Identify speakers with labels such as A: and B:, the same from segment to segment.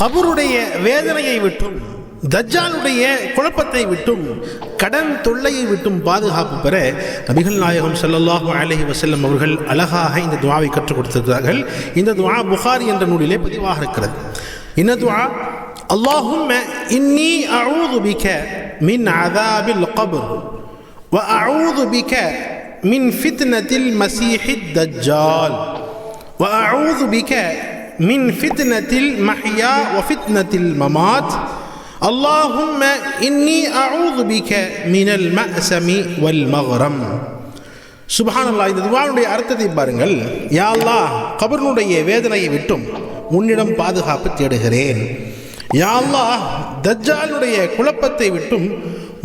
A: கபருடைய வேதனையை விட்டும் தஜ்ஜாலுடைய குழப்பத்தை விட்டும் கடன் தொல்லையை விட்டும் பாதுகாப்பு பெற நபிகள் நாயகம் ஸல்லல்லாஹு அலைஹி வஸல்லம் அவர்கள் அழகாக இந்த துஆவை கற்றுக் கொடுத்திருக்கிறார்கள். இந்த துஆ புகாரி என்ற நூலிலே பதிவாக இருக்கிறது. இந்த துஆ அல்லாஹும்ம இன்னி அஊது பிக மின் அஸாபில் கப்ர் வ அஊது பிக மின் ஃபித்னத்தில் மஸீஹித் தஜ்ஜால் வ அஊது பிக மின் ஃபித்னத்தில் மஹ்யா வ ஃபித்னத்தில் மமாத் அல்லாஹும்ம இன்னி அஊது பிக மினல் மஅஸமி வல் மக்ரம். சுப்ஹானல்லாஹ். இந்த துஆவுடைய அர்த்தத்தை பாருங்கள். யா அல்லாஹ், கபருடைய வேதனையை விட்டும் உன்னிடம் பாதுகாப்பு தேடுகிறேன். யா அல்லாஹ், தஜ்ஜாலுடைய குழப்பத்தை விட்டும்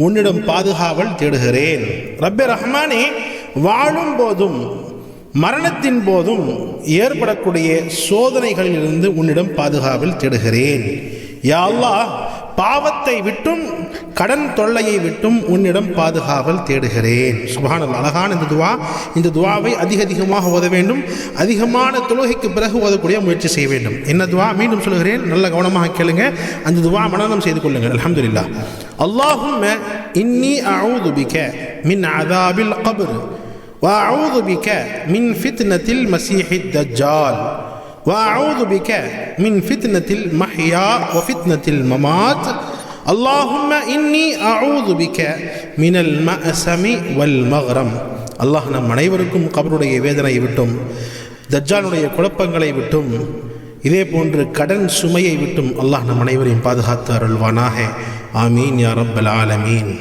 A: உன்னிடம் பாதுகாவல் தேடுகிறேன். ரப்பே ரஹ்மானே, வாழும் போதும் மரணத்தின் போதும் ஏற்படக்கூடிய சோதனைகளிலிருந்து உன்னிடம் பாதுகாவல் தேடுகிறேன். யா அல்லாஹ், பாவத்தை விட்டும் கடன் தொல்லையை விட்டும் உன்னிடம் பாதுகாவல் தேடுகிறேன். சுப்ஹானல்லாஹ். அழகான இந்த துஆ. இந்த துஆவை அதிகமாக ஓத வேண்டும். அதிகமான தொழுகைக்கு பிறகு ஓதக்கூடிய முயற்சி செய்ய வேண்டும். என்ன துஆ? மீண்டும் சொல்கிறேன், நல்ல கவனமாக கேளுங்க. அந்த துஆ மனனம் செய்து கொள்ளுங்கள். அல்ஹம்துலில்லாஹ். அல்லாஹும்ம இன்னி அஊது பிக மின் அஸாபில் கப்ர் வ அஊது பிக மின் ஃபித்னத்தில் மஸீஹித் தஜ்ஜால் وأعوذ بك من فتنة المحيا وفتنة الممات اللهم إني أعوذ بك من المأسم والمغرم. அல்லாஹ் நம் அனைவருக்கும் கபருடைய வேதனையை விட்டும் தஜ்ஜாலுடைய குழப்பங்களை விட்டும் இதே போன்று கடன் சுமையை விட்டும் அல்லாஹ் நம் அனைவரையும் பாதுகாத்து அருள்வானாக. ஆமீன் யா ரப்பல் ஆலமீன்.